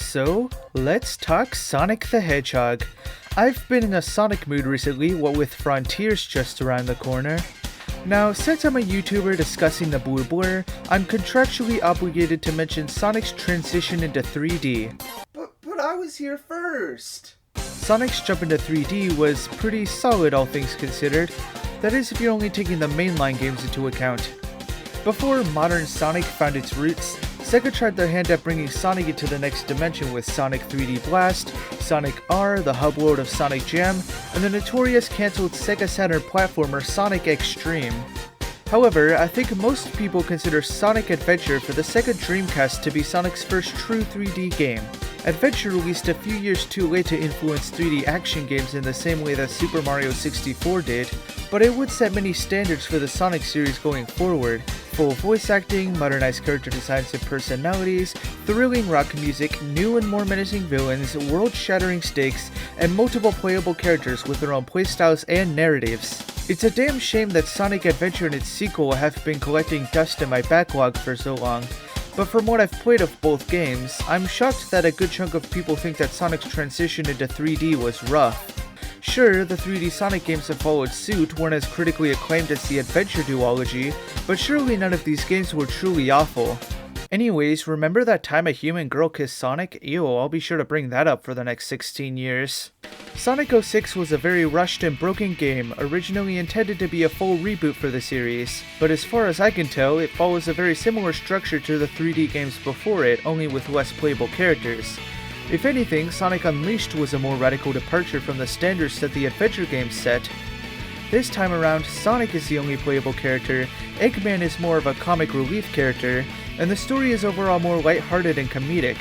So, let's talk Sonic the Hedgehog. I've been in a Sonic mood recently, what with Frontiers just around the corner. Now, since I'm a YouTuber discussing the Blur Blur, I'm contractually obligated to mention Sonic's transition into 3D. But I was here first! Sonic's jump into 3D was pretty solid, all things considered. That is, if you're only taking the mainline games into account. Before modern Sonic found its roots, Sega tried their hand at bringing Sonic into the next dimension with Sonic 3D Blast, Sonic R, the hub world of Sonic Jam, and the notorious cancelled Sega Saturn platformer Sonic X-treme. However, I think most people consider Sonic Adventure for the Sega Dreamcast to be Sonic's first true 3D game. Adventure released a few years too late to influence 3D action games in the same way that Super Mario 64 did, but it would set many standards for the Sonic series going forward. Full voice acting, modernized character designs and personalities, thrilling rock music, new and more menacing villains, world-shattering stakes, and multiple playable characters with their own playstyles and narratives. It's a damn shame that Sonic Adventure and its sequel have been collecting dust in my backlog for so long, but from what I've played of both games, I'm shocked that a good chunk of people think that Sonic's transition into 3D was rough. Sure, the 3D Sonic games that followed suit weren't as critically acclaimed as the Adventure duology, but surely none of these games were truly awful. Anyways, remember that time a human girl kissed Sonic? Ew, I'll be sure to bring that up for the next 16 years. Sonic 06 was a very rushed and broken game, originally intended to be a full reboot for the series, but as far as I can tell, it follows a very similar structure to the 3D games before it, only with less playable characters. If anything, Sonic Unleashed was a more radical departure from the standards that the Adventure games set. This time around, Sonic is the only playable character, Eggman is more of a comic relief character, and the story is overall more lighthearted and comedic.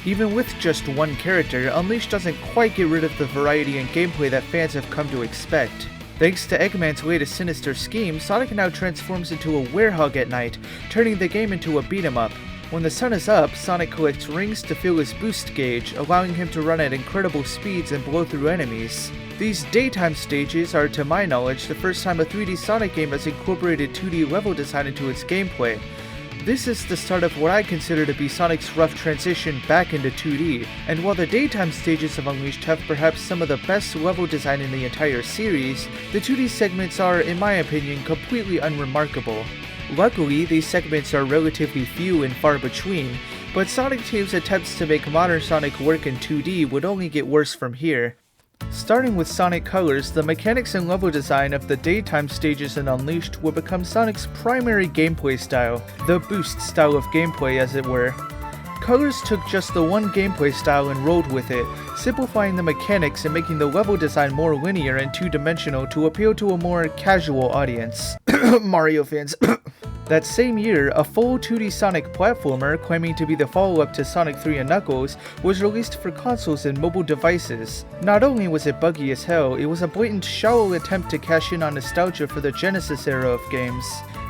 Even with just one character, Unleashed doesn't quite get rid of the variety and gameplay that fans have come to expect. Thanks to Eggman's latest sinister scheme, Sonic now transforms into a werehog at night, turning the game into a beat-em-up. When the sun is up, Sonic collects rings to fill his boost gauge, allowing him to run at incredible speeds and blow through enemies. These daytime stages are, to my knowledge, the first time a 3D Sonic game has incorporated 2D level design into its gameplay. This is the start of what I consider to be Sonic's rough transition back into 2D, and while the daytime stages of Unleashed have perhaps some of the best level design in the entire series, the 2D segments are, in my opinion, completely unremarkable. Luckily, these segments are relatively few and far between, but Sonic Team's attempts to make modern Sonic work in 2D would only get worse from here. Starting with Sonic Colors, the mechanics and level design of the daytime stages in Unleashed will become Sonic's primary gameplay style, the boost style of gameplay as it were. Colors took just the one gameplay style and rolled with it, simplifying the mechanics and making the level design more linear and two-dimensional to appeal to a more casual audience. Mario fans. That same year, a full 2D Sonic platformer, claiming to be the follow-up to Sonic 3 and Knuckles, was released for consoles and mobile devices. Not only was it buggy as hell, it was a blatant shallow attempt to cash in on nostalgia for the Genesis era of games.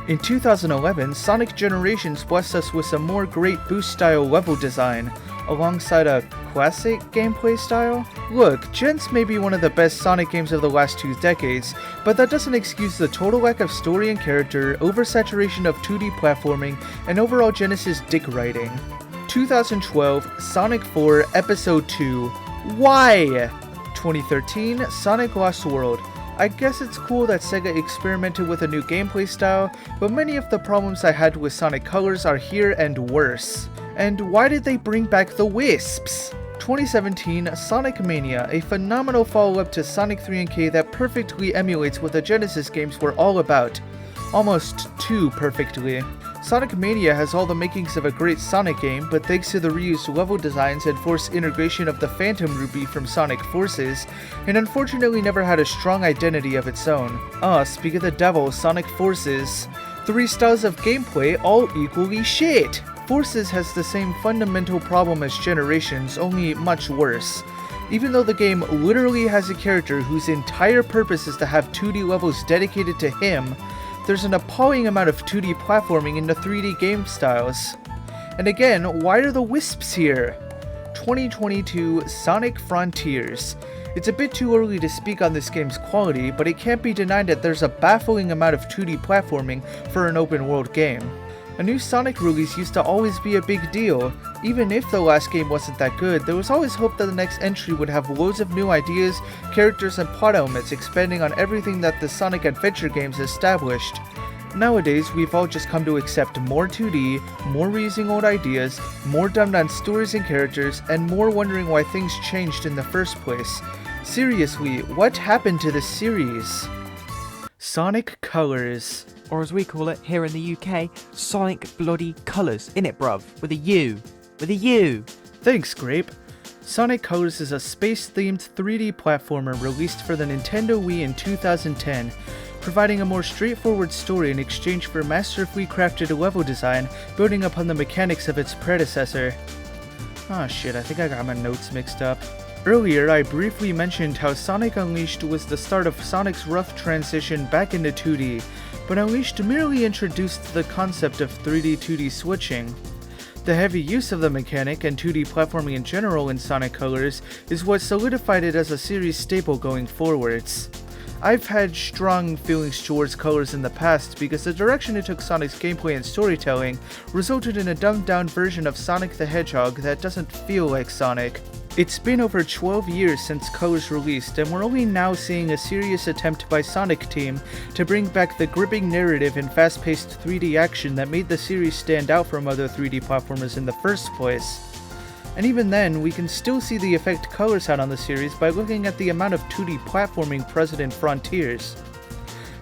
In 2011, Sonic Generations blessed us with some more great boost-style level design, alongside a classic gameplay style? Look, Gens may be one of the best Sonic games of the last 2 decades, but that doesn't excuse the total lack of story and character, oversaturation of 2D platforming, and overall Genesis dick writing. 2012, Sonic 4 Episode 2. Why? 2013, Sonic Lost World. I guess it's cool that Sega experimented with a new gameplay style, but many of the problems I had with Sonic Colors are here and worse. And why did they bring back the Wisps? 2017, Sonic Mania, a phenomenal follow-up to Sonic 3NK that perfectly emulates what the Genesis games were all about. Almost too perfectly. Sonic Mania has all the makings of a great Sonic game, but thanks to the reused level designs and forced integration of the Phantom Ruby from Sonic Forces, it unfortunately never had a strong identity of its own. Speak of the devil, Sonic Forces. 3 styles of gameplay all equally shit! Forces has the same fundamental problem as Generations, only much worse. Even though the game literally has a character whose entire purpose is to have 2D levels dedicated to him, there's an appalling amount of 2D platforming in the 3D game styles. And again, why are the Wisps here? 2022 Sonic Frontiers. It's a bit too early to speak on this game's quality, but it can't be denied that there's a baffling amount of 2D platforming for an open world game. A new Sonic release used to always be a big deal, Even if the last game wasn't that good, there was always hope that the next entry would have loads of new ideas, characters, and plot elements expanding on everything that the Sonic Adventure games established. Nowadays, we've all just come to accept more 2D, more reusing old ideas, more dumbed down stories and characters, and more wondering why things changed in the first place. Seriously, what happened to this series? Sonic Colors. Or as we call it here in the UK, Sonic Bloody Colours, innit bruv? With a U. With a U. Thanks, Grape. Sonic Colors is a space-themed 3D platformer released for the Nintendo Wii in 2010, providing a more straightforward story in exchange for masterfully crafted level design, building upon the mechanics of its predecessor. Ah shit, I think I got my notes mixed up. Earlier, I briefly mentioned how Sonic Unleashed was the start of Sonic's rough transition back into 2D, but Unleashed merely introduced the concept of 3D-2D switching. The heavy use of the mechanic and 2D platforming in general in Sonic Colors is what solidified it as a series staple going forwards. I've had strong feelings towards Colors in the past because the direction it took Sonic's gameplay and storytelling resulted in a dumbed down version of Sonic the Hedgehog that doesn't feel like Sonic. It's been over 12 years since Colors released, and we're only now seeing a serious attempt by Sonic Team to bring back the gripping narrative and fast-paced 3D action that made the series stand out from other 3D platformers in the first place. And even then, we can still see the effect Colors had on the series by looking at the amount of 2D platforming present in Frontiers.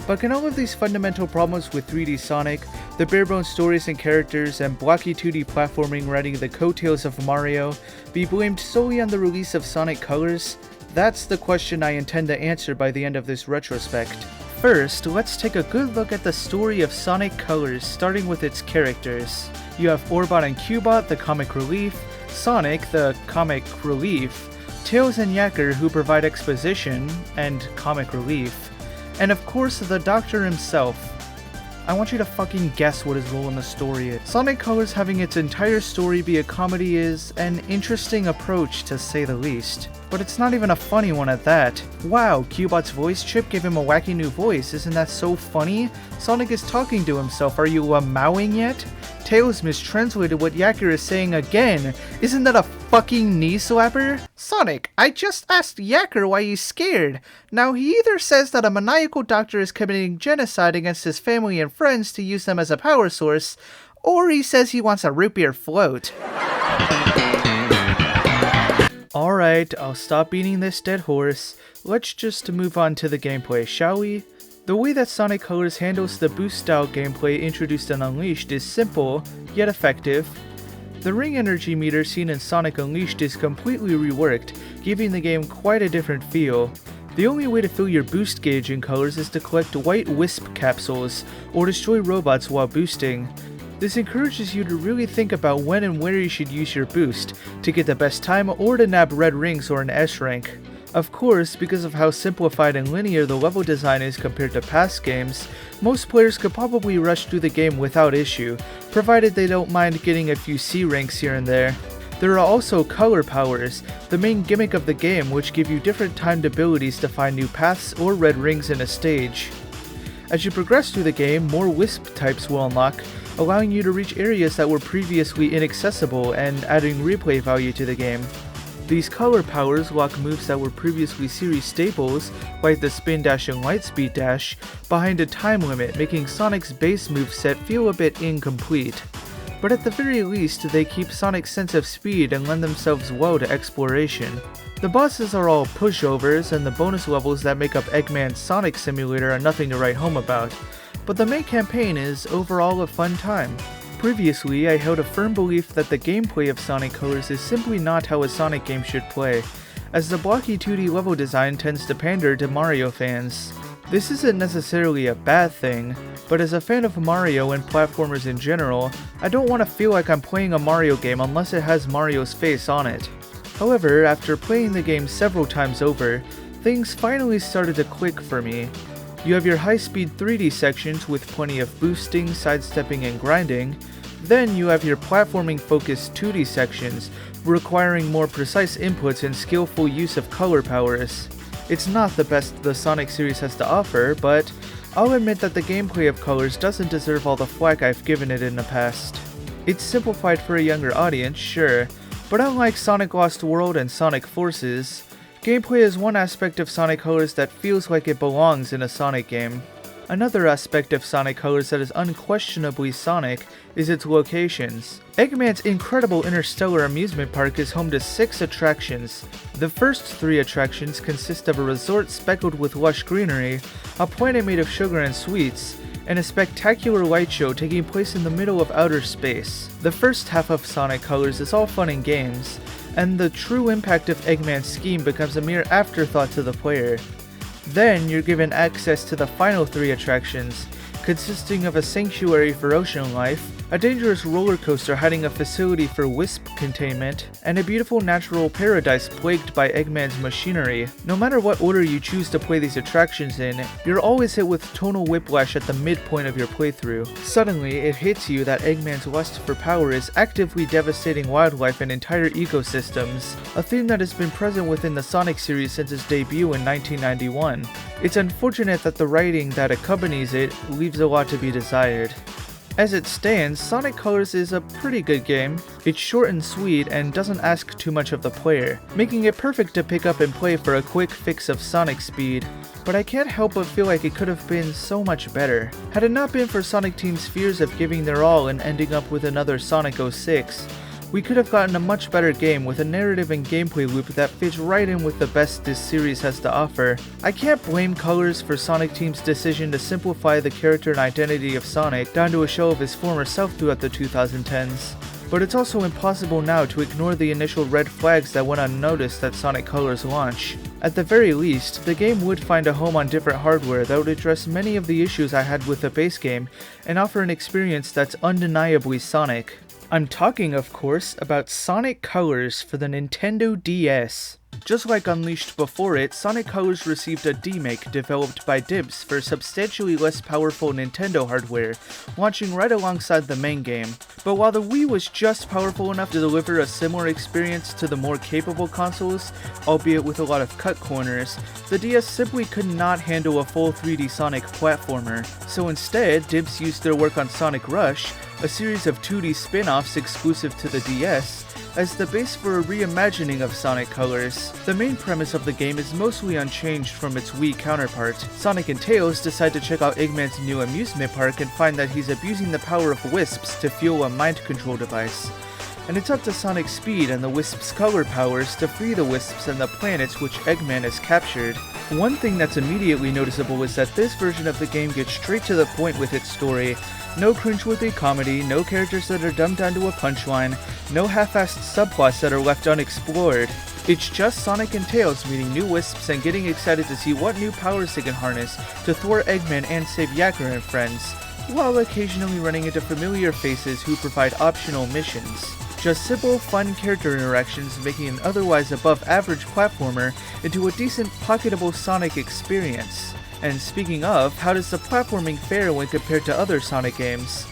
But can all of these fundamental problems with 3D Sonic, the barebones stories and characters, and blocky 2D platforming riding the coattails of Mario, be blamed solely on the release of Sonic Colors? That's the question I intend to answer by the end of this retrospect. First, let's take a good look at the story of Sonic Colors, starting with its characters. You have Orbot and Cubot, the comic relief, Sonic, the comic relief, Tails and Yacker, who provide exposition and comic relief, and of course the Doctor himself. I want you to fucking guess what his role in the story is. Sonic Colors having its entire story be a comedy is an interesting approach, to say the least. But it's not even a funny one at that. Wow, Cubot's voice chip gave him a wacky new voice, isn't that so funny? Sonic is talking to himself, are you mowing yet? Tails mistranslated what Yacker is saying again. Isn't that a fucking knee slapper? Sonic, I just asked Yacker why he's scared. Now he either says that a maniacal doctor is committing genocide against his family and friends to use them as a power source, or he says he wants a root beer float. Alright, I'll stop beating this dead horse. Let's just move on to the gameplay, shall we? The way that Sonic Colors handles the boost-style gameplay introduced in Unleashed is simple, yet effective. The ring energy meter seen in Sonic Unleashed is completely reworked, giving the game quite a different feel. The only way to fill your boost gauge in Colors is to collect white wisp capsules, or destroy robots while boosting. This encourages you to really think about when and where you should use your boost, to get the best time or to nab red rings or an S rank. Of course, because of how simplified and linear the level design is compared to past games, most players could probably rush through the game without issue, provided they don't mind getting a few C ranks here and there. There are also color powers, the main gimmick of the game, which give you different timed abilities to find new paths or red rings in a stage. As you progress through the game, more wisp types will unlock, allowing you to reach areas that were previously inaccessible and adding replay value to the game. These color powers lock moves that were previously series staples, like the spin dash and light speed dash, behind a time limit, making Sonic's base moveset feel a bit incomplete. But at the very least, they keep Sonic's sense of speed and lend themselves well to exploration. The bosses are all pushovers, and the bonus levels that make up Eggman's Sonic Simulator are nothing to write home about, but the main campaign is overall a fun time. Previously, I held a firm belief that the gameplay of Sonic Colors is simply not how a Sonic game should play, as the blocky 2D level design tends to pander to Mario fans. This isn't necessarily a bad thing, but as a fan of Mario and platformers in general, I don't want to feel like I'm playing a Mario game unless it has Mario's face on it. However, after playing the game several times over, things finally started to click for me. You have your high-speed 3D sections with plenty of boosting, sidestepping, and grinding. Then you have your platforming-focused 2D sections, requiring more precise inputs and skillful use of color powers. It's not the best the Sonic series has to offer, but I'll admit that the gameplay of Colors doesn't deserve all the flack I've given it in the past. It's simplified for a younger audience, sure, but unlike Sonic Lost World and Sonic Forces, gameplay is one aspect of Sonic Colors that feels like it belongs in a Sonic game. Another aspect of Sonic Colors that is unquestionably Sonic is its locations. Eggman's incredible Interstellar amusement park is home to 6 attractions. The first 3 attractions consist of a resort speckled with lush greenery, a planet made of sugar and sweets, and a spectacular light show taking place in the middle of outer space. The first half of Sonic Colors is all fun and games, and the true impact of Eggman's scheme becomes a mere afterthought to the player. Then you're given access to the final 3 attractions, consisting of a sanctuary for ocean life, a dangerous roller coaster hiding a facility for wisp containment, and a beautiful natural paradise plagued by Eggman's machinery. No matter what order you choose to play these attractions in, you're always hit with tonal whiplash at the midpoint of your playthrough. Suddenly, it hits you that Eggman's lust for power is actively devastating wildlife and entire ecosystems, a theme that has been present within the Sonic series since its debut in 1991. It's unfortunate that the writing that accompanies it leaves a lot to be desired. As it stands, Sonic Colors is a pretty good game. It's short and sweet and doesn't ask too much of the player, making it perfect to pick up and play for a quick fix of Sonic speed. But I can't help but feel like it could have been so much better. Had it not been for Sonic Team's fears of giving their all and ending up with another Sonic 06, we could have gotten a much better game with a narrative and gameplay loop that fits right in with the best this series has to offer. I can't blame Colors for Sonic Team's decision to simplify the character and identity of Sonic down to a shell of his former self throughout the 2010s. But it's also impossible now to ignore the initial red flags that went unnoticed at Sonic Colors launch. At the very least, the game would find a home on different hardware that would address many of the issues I had with the base game and offer an experience that's undeniably Sonic. I'm talking, of course, about Sonic Colors for the Nintendo DS. Just like Unleashed before it, Sonic Colors received a demake developed by Dibs for substantially less powerful Nintendo hardware, launching right alongside the main game. But while the Wii was just powerful enough to deliver a similar experience to the more capable consoles, albeit with a lot of cut corners, the DS simply could not handle a full 3D Sonic platformer. So instead, Dibs used their work on Sonic Rush, a series of 2D spin-offs exclusive to the DS, as the base for a reimagining of Sonic Colors. The main premise of the game is mostly unchanged from its Wii counterpart. Sonic and Tails decide to check out Eggman's new amusement park and find that he's abusing the power of wisps to fuel a mind control device. And it's up to Sonic Speed and the Wisp's color powers to free the Wisps and the planets which Eggman has captured. One thing that's immediately noticeable is that this version of the game gets straight to the point with its story. No cringeworthy comedy, no characters that are dumbed down to a punchline, no half-assed subplots that are left unexplored. It's just Sonic and Tails meeting new Wisps and getting excited to see what new powers they can harness to thwart Eggman and save Yacker and friends, while occasionally running into familiar faces who provide optional missions. Just simple, fun character interactions making an otherwise above-average platformer into a decent, pocketable Sonic experience. And speaking of, how does the platforming fare when compared to other Sonic games?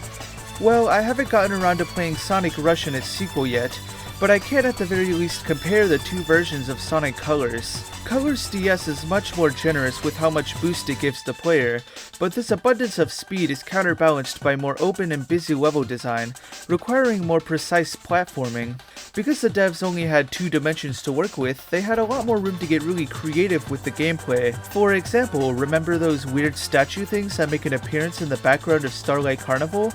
Well, I haven't gotten around to playing Sonic Rush and its sequel yet, but I can at the very least compare the two versions of Sonic Colors. Colors DS is much more generous with how much boost it gives the player, but this abundance of speed is counterbalanced by more open and busy level design, requiring more precise platforming. Because the devs only had 2 dimensions to work with, they had a lot more room to get really creative with the gameplay. For example, remember those weird statue things that make an appearance in the background of Starlight Carnival?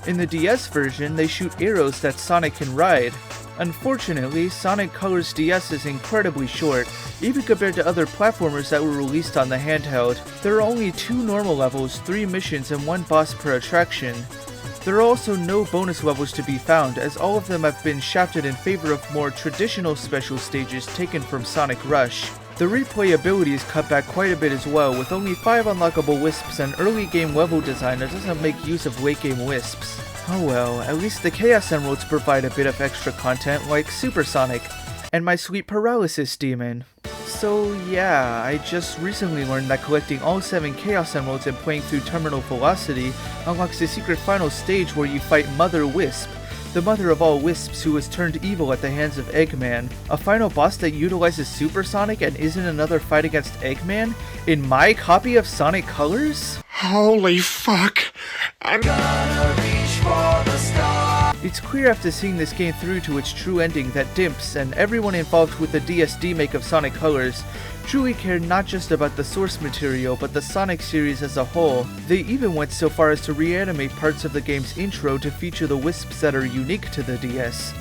In the DS version, they shoot arrows that Sonic can ride. Unfortunately, Sonic Colors DS is incredibly short, even compared to other platformers that were released on the handheld. There are only 2 normal levels, 3 missions, and 1 boss per attraction. There are also no bonus levels to be found, as all of them have been shafted in favor of more traditional special stages taken from Sonic Rush. The replayability is cut back quite a bit as well, with only 5 unlockable Wisps and early game level design that doesn't make use of late game Wisps. Oh well, at least the Chaos Emeralds provide a bit of extra content like Super Sonic, and my sweet Paralysis Demon. So yeah, I just recently learned that collecting all 7 Chaos Emeralds and playing through Terminal Velocity unlocks the secret final stage where you fight Mother Wisp, the mother of all Wisps who was turned evil at the hands of Eggman. A final boss that utilizes Super Sonic and isn't another fight against Eggman? In my copy of Sonic Colors? Holy fuck! I'm gonna reach for the stars. It's clear after seeing this game through to its true ending that Dimps and everyone involved with the DS remake of Sonic Colors truly cared not just about the source material but the Sonic series as a whole. They even went so far as to reanimate parts of the game's intro to feature the wisps that are unique to the DS.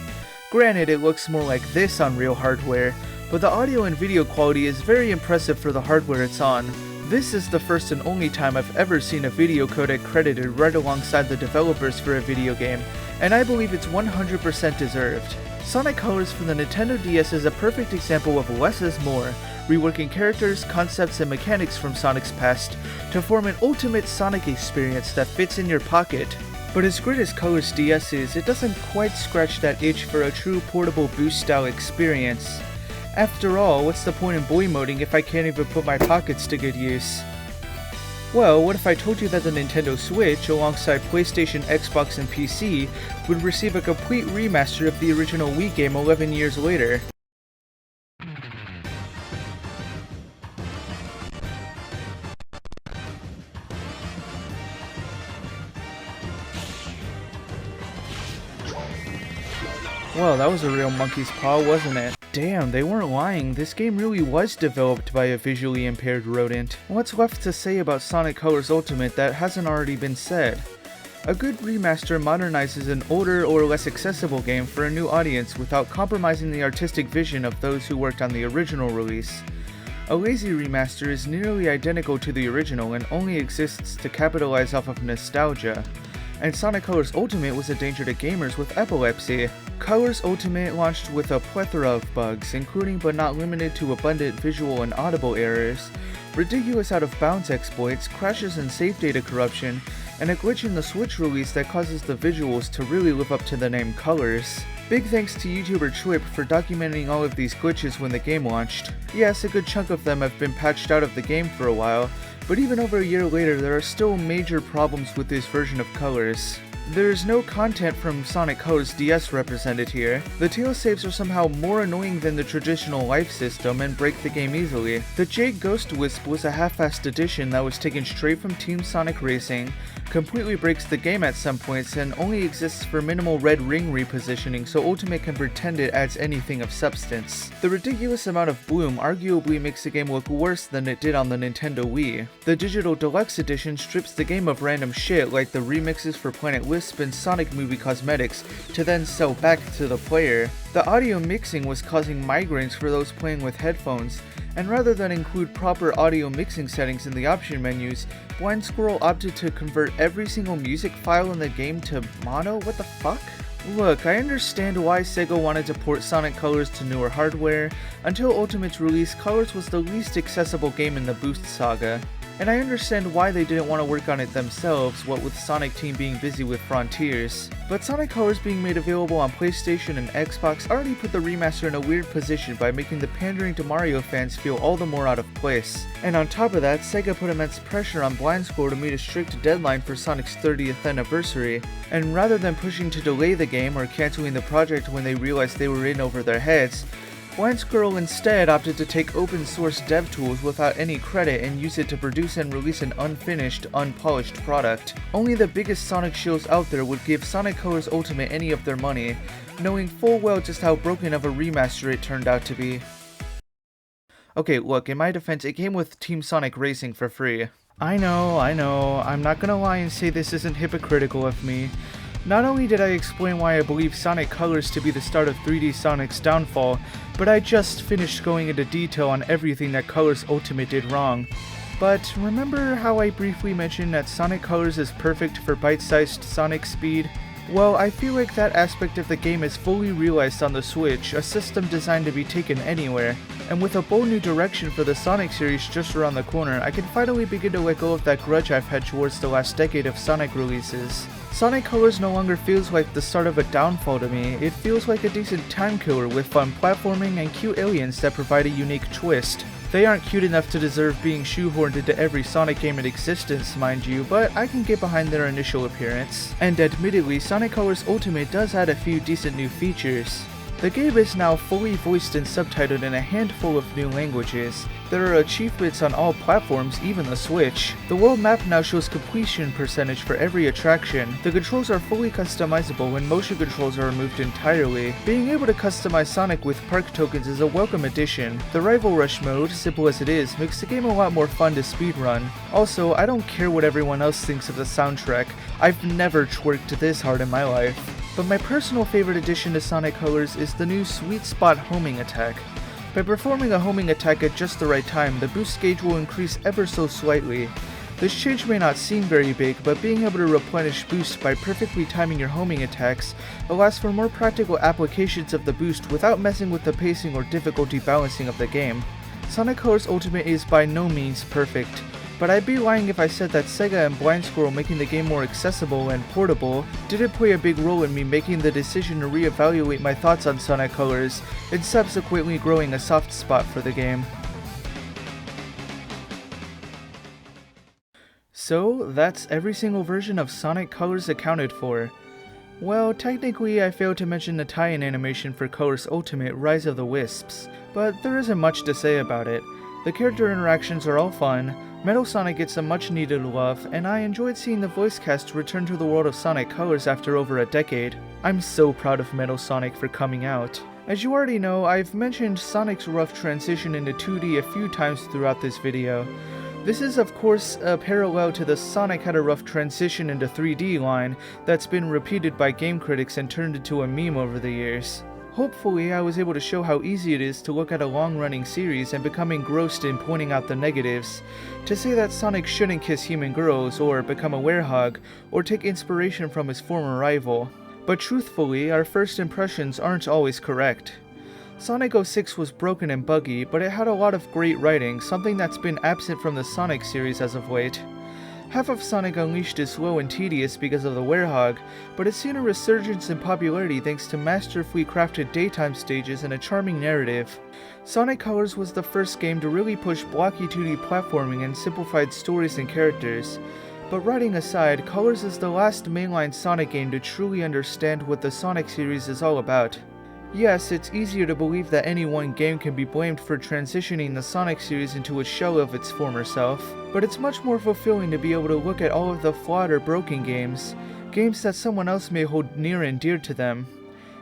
Granted, it looks more like this on real hardware, but the audio and video quality is very impressive for the hardware it's on. This is the first and only time I've ever seen a video codec credited right alongside the developers for a video game, and I believe it's 100% deserved. Sonic Colors for the Nintendo DS is a perfect example of less is more, reworking characters, concepts, and mechanics from Sonic's past to form an ultimate Sonic experience that fits in your pocket. But as great as Colors DS is, it doesn't quite scratch that itch for a true portable boost-style experience. After all, what's the point in boy moding if I can't even put my pockets to good use? Well, what if I told you that the Nintendo Switch, alongside PlayStation, Xbox, and PC, would receive a complete remaster of the original Wii game 11 years later? Well, that was a real monkey's paw, wasn't it? Damn, they weren't lying. This game really was developed by a visually impaired rodent. What's left to say about Sonic Colors Ultimate that hasn't already been said? A good remaster modernizes an older or less accessible game for a new audience without compromising the artistic vision of those who worked on the original release. A lazy remaster is nearly identical to the original and only exists to capitalize off of nostalgia. And Sonic Colors Ultimate was a danger to gamers with epilepsy. Colors Ultimate launched with a plethora of bugs, including but not limited to abundant visual and audible errors, ridiculous out-of-bounds exploits, crashes and save data corruption, and a glitch in the Switch release that causes the visuals to really live up to the name Colors. Big thanks to YouTuber Chwip for documenting all of these glitches when the game launched. Yes, a good chunk of them have been patched out of the game for a while, but even over a year later there are still major problems with this version of Colors. There is no content from Sonic Colors DS represented here. The tail saves are somehow more annoying than the traditional life system and break the game easily. The Jade Ghost Wisp was a half-assed addition that was taken straight from Team Sonic Racing, completely breaks the game at some points, and only exists for minimal red ring repositioning so Ultimate can pretend it adds anything of substance. The ridiculous amount of bloom arguably makes the game look worse than it did on the Nintendo Wii. The Digital Deluxe Edition strips the game of random shit like the remixes for Planet Wisp and Sonic movie cosmetics to then sell back to the player. The audio mixing was causing migraines for those playing with headphones, and rather than include proper audio mixing settings in the option menus, Blind Squirrel opted to convert every single music file in the game to mono? What the fuck? Look, I understand why Sega wanted to port Sonic Colors to newer hardware. Until Ultimate's release, Colors was the least accessible game in the Boost saga. And I understand why they didn't want to work on it themselves, what with Sonic Team being busy with Frontiers. But Sonic Colors being made available on PlayStation and Xbox already put the remaster in a weird position by making the pandering to Mario fans feel all the more out of place. And on top of that, Sega put immense pressure on Blind Squirrel to meet a strict deadline for Sonic's 30th anniversary. And rather than pushing to delay the game or canceling the project when they realized they were in over their heads, Blind Squirrel instead opted to take open source dev tools without any credit and use it to produce and release an unfinished, unpolished product. Only the biggest Sonic shills out there would give Sonic Colors Ultimate any of their money, knowing full well just how broken of a remaster it turned out to be. Okay, look, in my defense, it came with Team Sonic Racing for free. I know, I'm not gonna lie and say this isn't hypocritical of me. Not only did I explain why I believe Sonic Colors to be the start of 3D Sonic's downfall, but I just finished going into detail on everything that Colors Ultimate did wrong. But remember how I briefly mentioned that Sonic Colors is perfect for bite-sized Sonic speed? Well, I feel like that aspect of the game is fully realized on the Switch, a system designed to be taken anywhere. And with a bold new direction for the Sonic series just around the corner, I can finally begin to let go of that grudge I've had towards the last decade of Sonic releases. Sonic Colors no longer feels like the start of a downfall to me, it feels like a decent time killer with fun platforming and cute aliens that provide a unique twist. They aren't cute enough to deserve being shoehorned into every Sonic game in existence, mind you, but I can get behind their initial appearance. And admittedly, Sonic Colors Ultimate does add a few decent new features. The game is now fully voiced and subtitled in a handful of new languages. There are achievements on all platforms, even the Switch. The world map now shows completion percentage for every attraction. The controls are fully customizable and motion controls are removed entirely. Being able to customize Sonic with park tokens is a welcome addition. The Rival Rush mode, simple as it is, makes the game a lot more fun to speedrun. Also, I don't care what everyone else thinks of the soundtrack. I've never twerked this hard in my life. But my personal favorite addition to Sonic Colors is the new Sweet Spot homing attack. By performing a homing attack at just the right time, the boost gauge will increase ever so slightly. This change may not seem very big, but being able to replenish boost by perfectly timing your homing attacks allows for more practical applications of the boost without messing with the pacing or difficulty balancing of the game. Sonic Colors Ultimate is by no means perfect, but I'd be lying if I said that Sega and Blind Squirrel making the game more accessible and portable didn't play a big role in me making the decision to reevaluate my thoughts on Sonic Colors and subsequently growing a soft spot for the game. So, that's every single version of Sonic Colors accounted for. Well, technically I failed to mention the tie-in animation for Colors Ultimate Rise of the Wisps, but there isn't much to say about it. The character interactions are all fun, Metal Sonic gets some much needed love, and I enjoyed seeing the voice cast return to the world of Sonic Colors after over a decade. I'm so proud of Metal Sonic for coming out. As you already know, I've mentioned Sonic's rough transition into 2D a few times throughout this video. This is of course a parallel to the Sonic had a rough transition into 3D line that's been repeated by game critics and turned into a meme over the years. Hopefully I was able to show how easy it is to look at a long-running series and become engrossed in pointing out the negatives. To say that Sonic shouldn't kiss human girls, or become a werehog, or take inspiration from his former rival. But truthfully, our first impressions aren't always correct. Sonic 06 was broken and buggy, but it had a lot of great writing, something that's been absent from the Sonic series as of late. Half of Sonic Unleashed is slow and tedious because of the werehog, but it's seen a resurgence in popularity thanks to masterfully crafted daytime stages and a charming narrative. Sonic Colors was the first game to really push blocky 2D platforming and simplified stories and characters. But writing aside, Colors is the last mainline Sonic game to truly understand what the Sonic series is all about. Yes, it's easier to believe that any one game can be blamed for transitioning the Sonic series into a shell of its former self, but it's much more fulfilling to be able to look at all of the flawed or broken games that someone else may hold near and dear to them,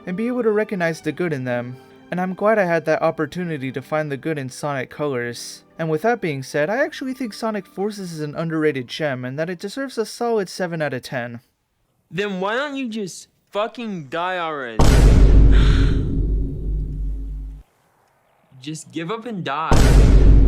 and be able to recognize the good in them. And I'm glad I had that opportunity to find the good in Sonic Colors. And with that being said, I actually think Sonic Forces is an underrated gem and that it deserves a solid 7 out of 10. Then why don't you just fucking die already? Just give up and die.